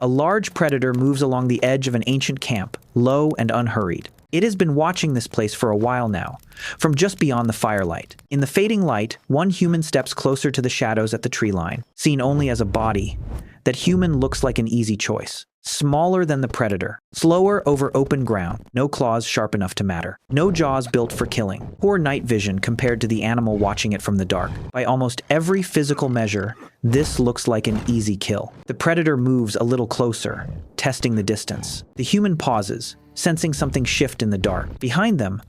A large predator moves along the edge of an ancient camp, low and unhurried. It has been watching this place for a while now, from just beyond the firelight. In the fading light, one human steps closer to the shadows at the tree line, seen only as a body. That human looks like an easy choice. Smaller than the predator, slower over open ground, no claws sharp enough to matter, no jaws built for killing, poor night vision compared to the animal watching it from the dark. By almost every physical measure, this looks like an easy kill. The predator moves a little closer, testing the distance. The human pauses, sensing something shift in the dark. Behind them,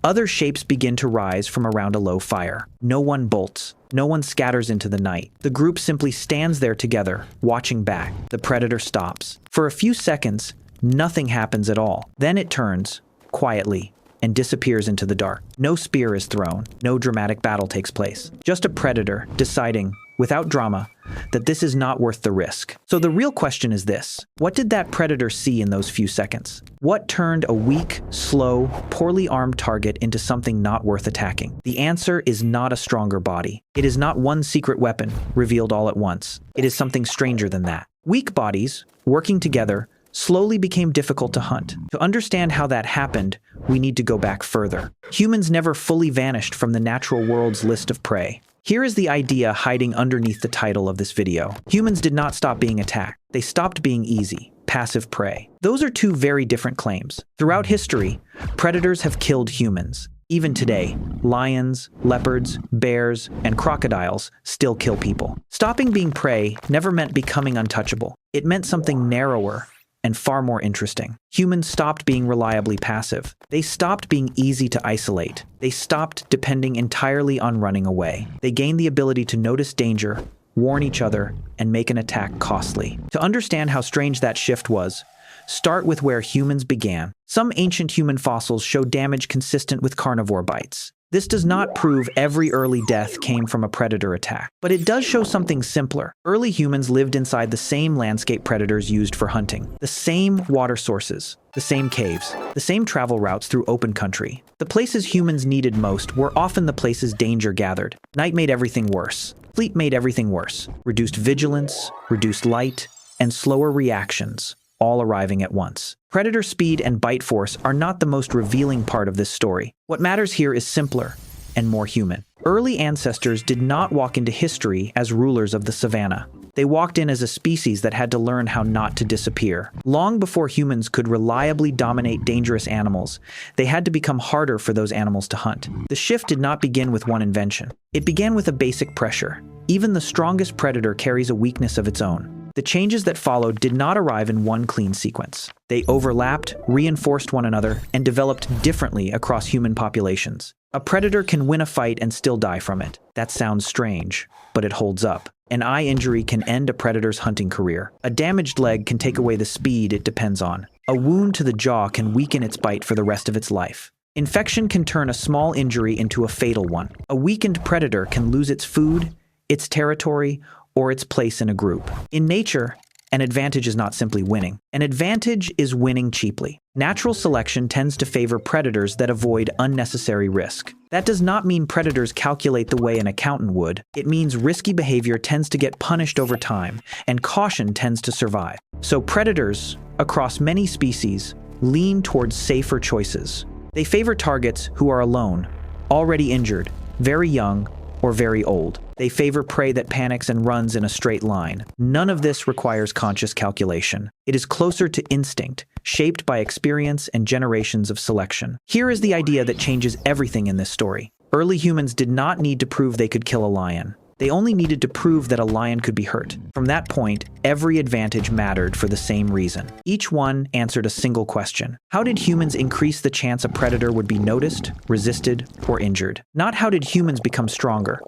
other shapes begin to rise from around a low fire. No one bolts. No one scatters into the night. The group simply stands there together, watching back. The predator stops. For a few seconds, nothing happens at all. Then it turns, quietly, and disappears into the dark. No spear is thrown. No dramatic battle takes place. Just a predator deciding, without drama, that this is not worth the risk. So the real question is this: what did that predator see in those few seconds? What turned a weak, slow, poorly armed target into something not worth attacking? The answer is not a stronger body. It is not one secret weapon revealed all at once. It is something stranger than that. Weak bodies, working together, slowly became difficult to hunt. To understand how that happened, we need to go back further. Humans never fully vanished from the natural world's list of prey. Here is the idea hiding underneath the title of this video. Humans did not stop being attacked. They stopped being easy, passive prey. Those are two very different claims. Throughout history, predators have killed humans. Even today, lions, leopards, bears, and crocodiles still kill people. Stopping being prey never meant becoming untouchable. It meant something narrower and far more interesting. Humans stopped being reliably passive. They stopped being easy to isolate. They stopped depending entirely on running away. They gained the ability to notice danger, warn each other, and make an attack costly. To understand how strange that shift was, start with where humans began. Some ancient human fossils show damage consistent with carnivore bites. This does not prove every early death came from a predator attack, but it does show something simpler. Early humans lived inside the same landscape predators used for hunting, the same water sources, the same caves, the same travel routes through open country. The places humans needed most were often the places danger gathered. Night made everything worse. Sleep made everything worse. Reduced vigilance, reduced light, and slower reactions, all arriving at once. Predator speed and bite force are not the most revealing part of this story. What matters here is simpler and more human. Early ancestors did not walk into history as rulers of the savannah. They walked in as a species that had to learn how not to disappear. Long before humans could reliably dominate dangerous animals, they had to become harder for those animals to hunt. The shift did not begin with one invention. It began with a basic pressure. Even the strongest predator carries a weakness of its own. The changes that followed did not arrive in one clean sequence. They overlapped, reinforced one another, and developed differently across human populations. A predator can win a fight and still die from it. That sounds strange, but it holds up. An eye injury can end a predator's hunting career. A damaged leg can take away the speed it depends on. A wound to the jaw can weaken its bite for the rest of its life. Infection can turn a small injury into a fatal one. A weakened predator can lose its food, its territory, or its place in a group. In nature, an advantage is not simply winning. An advantage is winning cheaply. Natural selection tends to favor predators that avoid unnecessary risk. That does not mean predators calculate the way an accountant would. It means risky behavior tends to get punished over time, and caution tends to survive. So predators, across many species, lean towards safer choices. They favor targets who are alone, already injured, very young, or very old. They favor prey that panics and runs in a straight line. None of this requires conscious calculation. It is closer to instinct, shaped by experience and generations of selection. Here is the idea that changes everything in this story. Early humans did not need to prove they could kill a lion. They only needed to prove that a lion could be hurt. From that point, every advantage mattered for the same reason. Each one answered a single question. How did humans increase the chance a predator would be noticed, resisted, or injured? Not how did humans become stronger,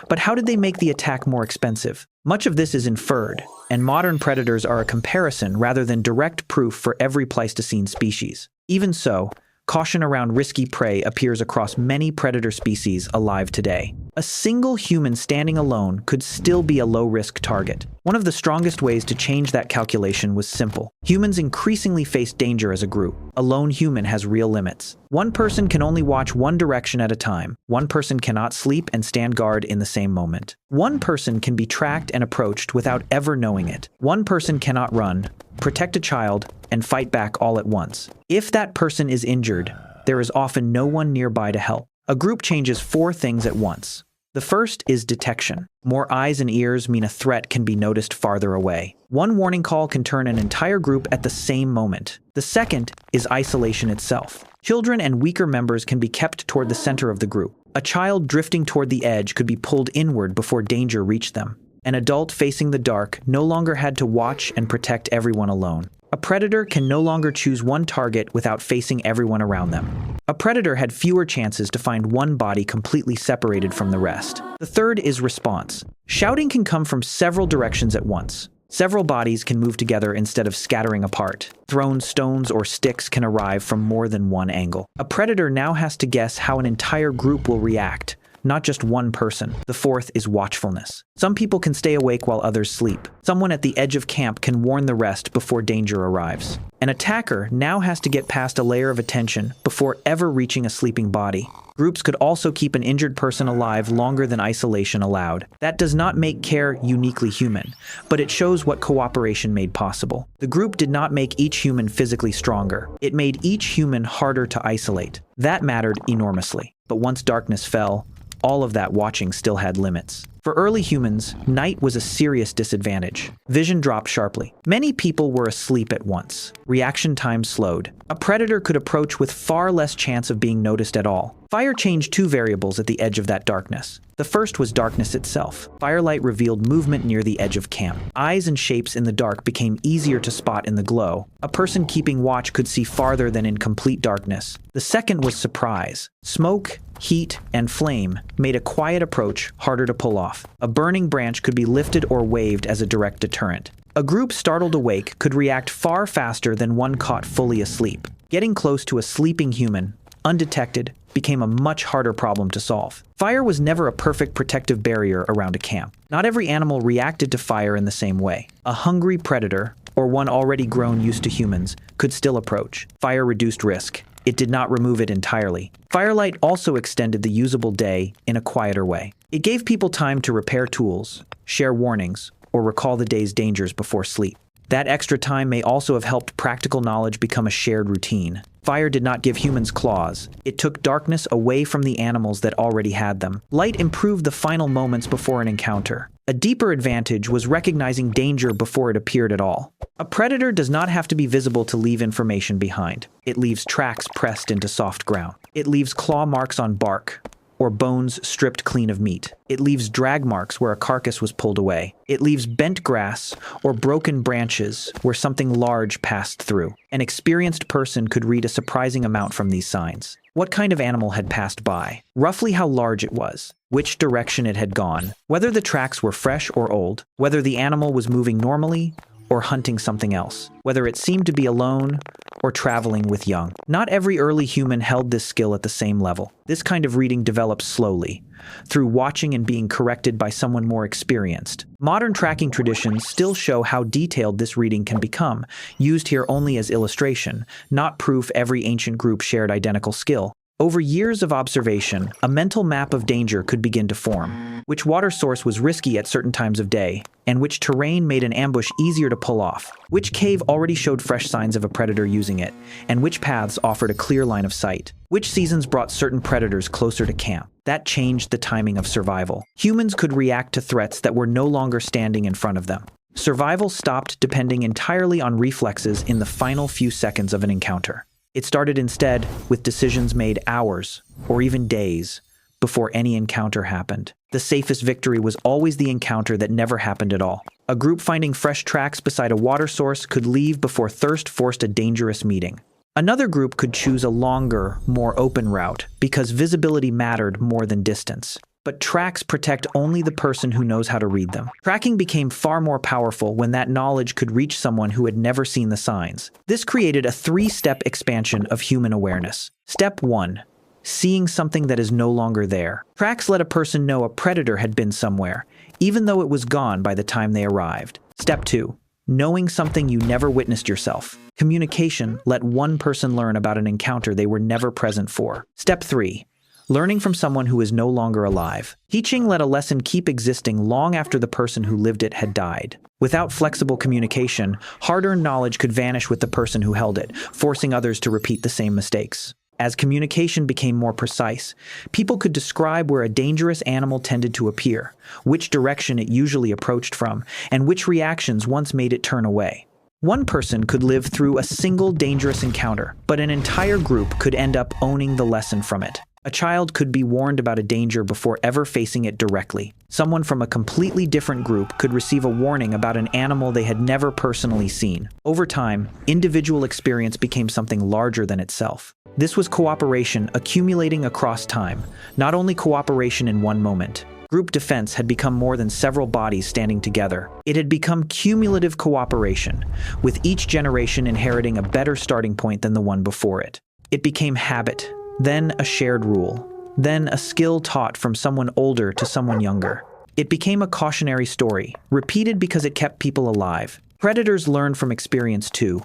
but how did they make the attack more expensive? Much of this is inferred, and modern predators are a comparison rather than direct proof for every Pleistocene species. Even so, caution around risky prey appears across many predator species alive today. A single human standing alone could still be a low-risk target. One of the strongest ways to change that calculation was simple. Humans increasingly face danger as a group. A lone human has real limits. One person can only watch one direction at a time. One person cannot sleep and stand guard in the same moment. One person can be tracked and approached without ever knowing it. One person cannot run, protect a child, and fight back all at once. If that person is injured, there is often no one nearby to help. A group changes 4 things at once. The first is detection. More eyes and ears mean a threat can be noticed farther away. One warning call can turn an entire group at the same moment. The second is isolation itself. Children and weaker members can be kept toward the center of the group. A child drifting toward the edge could be pulled inward before danger reached them. An adult facing the dark no longer had to watch and protect everyone alone. A predator can no longer choose one target without facing everyone around them. A predator had fewer chances to find one body completely separated from the rest. The third is response. Shouting can come from several directions at once. Several bodies can move together instead of scattering apart. Thrown stones or sticks can arrive from more than one angle. A predator now has to guess how an entire group will react, not just one person. The fourth is watchfulness. Some people can stay awake while others sleep. Someone at the edge of camp can warn the rest before danger arrives. An attacker now has to get past a layer of attention before ever reaching a sleeping body. Groups could also keep an injured person alive longer than isolation allowed. That does not make care uniquely human, but it shows what cooperation made possible. The group did not make each human physically stronger. It made each human harder to isolate. That mattered enormously. But once darkness fell, all of that watching still had limits. For early humans, night was a serious disadvantage. Vision dropped sharply. Many people were asleep at once. Reaction time slowed. A predator could approach with far less chance of being noticed at all. Fire changed 2 variables at the edge of that darkness. The first was darkness itself. Firelight revealed movement near the edge of camp. Eyes and shapes in the dark became easier to spot in the glow. A person keeping watch could see farther than in complete darkness. The second was surprise. Smoke, heat, and flame made a quiet approach harder to pull off. A burning branch could be lifted or waved as a direct deterrent. A group startled awake could react far faster than one caught fully asleep. Getting close to a sleeping human, undetected, became a much harder problem to solve. Fire was never a perfect protective barrier around a camp. Not every animal reacted to fire in the same way. A hungry predator, or one already grown used to humans, could still approach. Fire reduced risk. It did not remove it entirely. Firelight also extended the usable day in a quieter way. It gave people time to repair tools, share warnings, or recall the day's dangers before sleep. That extra time may also have helped practical knowledge become a shared routine. Fire did not give humans claws. It took darkness away from the animals that already had them. Light improved the final moments before an encounter. A deeper advantage was recognizing danger before it appeared at all. A predator does not have to be visible to leave information behind. It leaves tracks pressed into soft ground. It leaves claw marks on bark, or bones stripped clean of meat. It leaves drag marks where a carcass was pulled away. It leaves bent grass or broken branches where something large passed through. An experienced person could read a surprising amount from these signs. What kind of animal had passed by? Roughly how large it was. Which direction it had gone. Whether the tracks were fresh or old. Whether the animal was moving normally or hunting something else. Whether it seemed to be alone or traveling with young. Not every early human held this skill at the same level. This kind of reading develops slowly, through watching and being corrected by someone more experienced. Modern tracking traditions still show how detailed this reading can become, used here only as illustration, not proof every ancient group shared identical skill. Over years of observation, a mental map of danger could begin to form. Which water source was risky at certain times of day, and which terrain made an ambush easier to pull off. Which cave already showed fresh signs of a predator using it, and which paths offered a clear line of sight. Which seasons brought certain predators closer to camp. That changed the timing of survival. Humans could react to threats that were no longer standing in front of them. Survival stopped depending entirely on reflexes in the final few seconds of an encounter. It started instead with decisions made hours, or even days, before any encounter happened. The safest victory was always the encounter that never happened at all. A group finding fresh tracks beside a water source could leave before thirst forced a dangerous meeting. Another group could choose a longer, more open route, because visibility mattered more than distance. But tracks protect only the person who knows how to read them. Tracking became far more powerful when that knowledge could reach someone who had never seen the signs. This created a 3-step expansion of human awareness. Step 1. seeing something that is no longer there. Tracks let a person know a predator had been somewhere, even though it was gone by the time they arrived. Step 2. Knowing something you never witnessed yourself. Communication let one person learn about an encounter they were never present for. Step 3. Learning from someone who is no longer alive. Teaching let a lesson keep existing long after the person who lived it had died. Without flexible communication, hard-earned knowledge could vanish with the person who held it, forcing others to repeat the same mistakes. As communication became more precise, people could describe where a dangerous animal tended to appear, which direction it usually approached from, and which reactions once made it turn away. One person could live through a single dangerous encounter, but an entire group could end up owning the lesson from it. A child could be warned about a danger before ever facing it directly. Someone from a completely different group could receive a warning about an animal they had never personally seen. Over time, individual experience became something larger than itself. This was cooperation accumulating across time, not only cooperation in one moment. Group defense had become more than several bodies standing together. It had become cumulative cooperation, with each generation inheriting a better starting point than the one before it. It became habit, then a shared rule, then a skill taught from someone older to someone younger. It became a cautionary story, repeated because it kept people alive. Predators learn from experience too,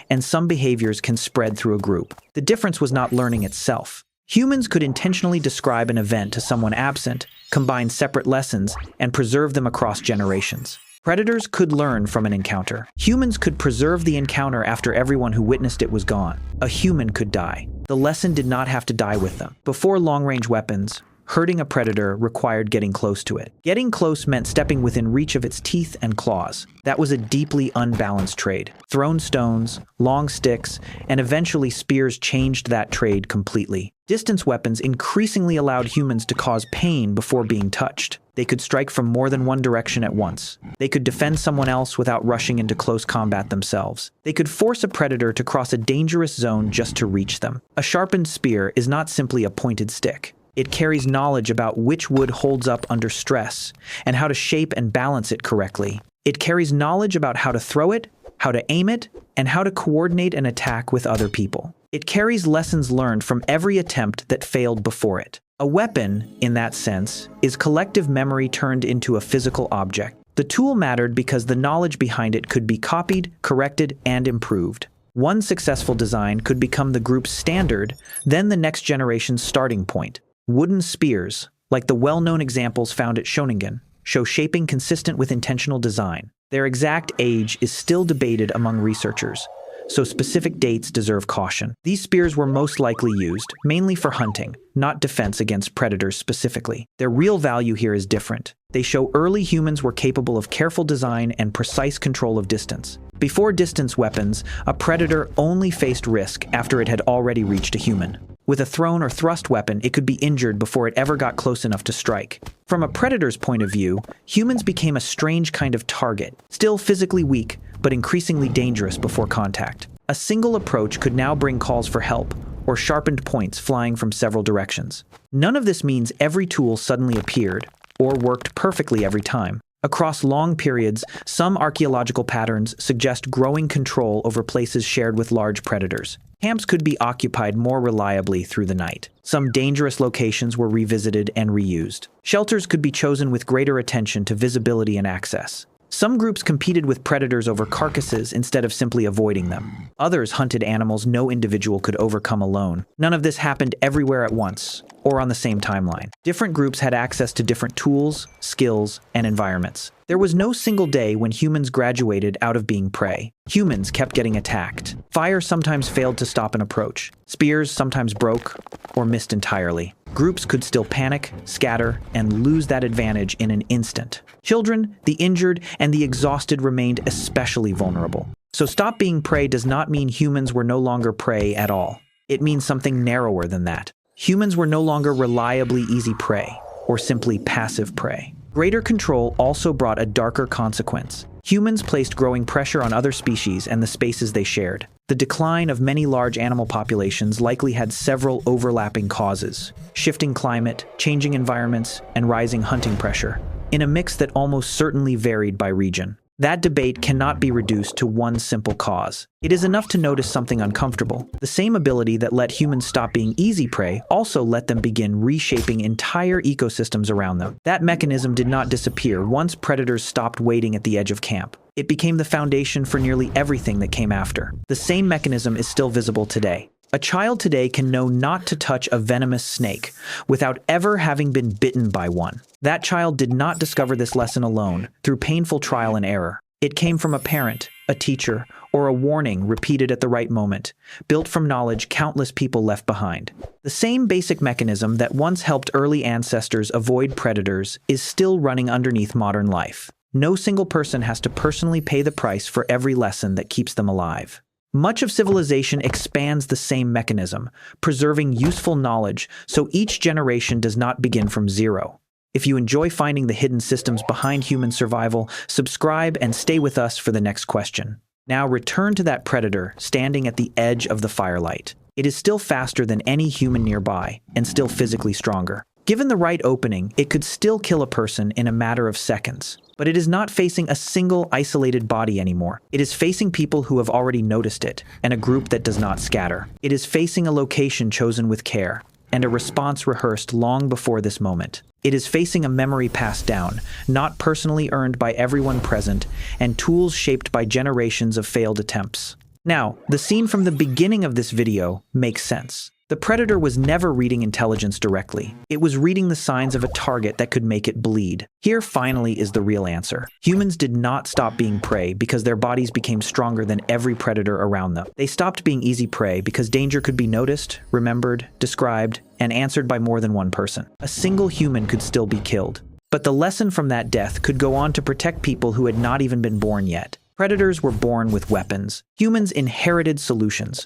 and some behaviors can spread through a group. The difference was not learning itself. Humans could intentionally describe an event to someone absent, combine separate lessons, and preserve them across generations. Predators could learn from an encounter. Humans could preserve the encounter after everyone who witnessed it was gone. A human could die. The lesson did not have to die with them. Before long-range weapons, hurting a predator required getting close to it. Getting close meant stepping within reach of its teeth and claws. That was a deeply unbalanced trade. Thrown stones, long sticks, and eventually spears changed that trade completely. Distance weapons increasingly allowed humans to cause pain before being touched. They could strike from more than one direction at once. They could defend someone else without rushing into close combat themselves. They could force a predator to cross a dangerous zone just to reach them. A sharpened spear is not simply a pointed stick. It carries knowledge about which wood holds up under stress and how to shape and balance it correctly. It carries knowledge about how to throw it, how to aim it, and how to coordinate an attack with other people. It carries lessons learned from every attempt that failed before it. A weapon, in that sense, is collective memory turned into a physical object. The tool mattered because the knowledge behind it could be copied, corrected, and improved. One successful design could become the group's standard, then the next generation's starting point. Wooden spears, like the well-known examples found at Shoningen, show shaping consistent with intentional design. Their exact age is still debated among researchers, so specific dates deserve caution. These spears were most likely used, mainly for hunting, not defense against predators specifically. Their real value here is different. They show early humans were capable of careful design and precise control of distance. Before distance weapons, a predator only faced risk after it had already reached a human. With a thrown or thrust weapon, it could be injured before it ever got close enough to strike. From a predator's point of view, humans became a strange kind of target, still physically weak, but increasingly dangerous before contact. A single approach could now bring calls for help, or sharpened points flying from several directions. None of this means every tool suddenly appeared, or worked perfectly every time. Across long periods, some archaeological patterns suggest growing control over places shared with large predators. Camps could be occupied more reliably through the night. Some dangerous locations were revisited and reused. Shelters could be chosen with greater attention to visibility and access. Some groups competed with predators over carcasses instead of simply avoiding them. Others hunted animals no individual could overcome alone. None of this happened everywhere at once, or on the same timeline. Different groups had access to different tools, skills, and environments. There was no single day when humans graduated out of being prey. Humans kept getting attacked. Fire sometimes failed to stop an approach. Spears sometimes broke or missed entirely. Groups could still panic, scatter, and lose that advantage in an instant. Children, the injured, and the exhausted remained especially vulnerable. So stop being prey does not mean humans were no longer prey at all. It means something narrower than that. Humans were no longer reliably easy prey, or simply passive prey. Greater control also brought a darker consequence. Humans placed growing pressure on other species and the spaces they shared. The decline of many large animal populations likely had several overlapping causes: shifting climate, changing environments, and rising hunting pressure, in a mix that almost certainly varied by region. That debate cannot be reduced to one simple cause. It is enough to notice something uncomfortable. The same ability that let humans stop being easy prey also let them begin reshaping entire ecosystems around them. That mechanism did not disappear once predators stopped waiting at the edge of camp. It became the foundation for nearly everything that came after. The same mechanism is still visible today. A child today can know not to touch a venomous snake without ever having been bitten by one. That child did not discover this lesson alone, through painful trial and error. It came from a parent, a teacher, or a warning repeated at the right moment, built from knowledge countless people left behind. The same basic mechanism that once helped early ancestors avoid predators is still running underneath modern life. No single person has to personally pay the price for every lesson that keeps them alive. Much of civilization expands the same mechanism, preserving useful knowledge so each generation does not begin from zero. If you enjoy finding the hidden systems behind human survival, subscribe and stay with us for the next question. Now return to that predator standing at the edge of the firelight. It is still faster than any human nearby and still physically stronger. Given the right opening, it could still kill a person in a matter of seconds. But it is not facing a single isolated body anymore. It is facing people who have already noticed it, and a group that does not scatter. It is facing a location chosen with care, and a response rehearsed long before this moment. It is facing a memory passed down, not personally earned by everyone present, and tools shaped by generations of failed attempts. Now, the scene from the beginning of this video makes sense. The predator was never reading intelligence directly. It was reading the signs of a target that could make it bleed. Here finally is the real answer. Humans did not stop being prey because their bodies became stronger than every predator around them. They stopped being easy prey because danger could be noticed, remembered, described, and answered by more than one person. A single human could still be killed. But the lesson from that death could go on to protect people who had not even been born yet. Predators were born with weapons. Humans inherited solutions.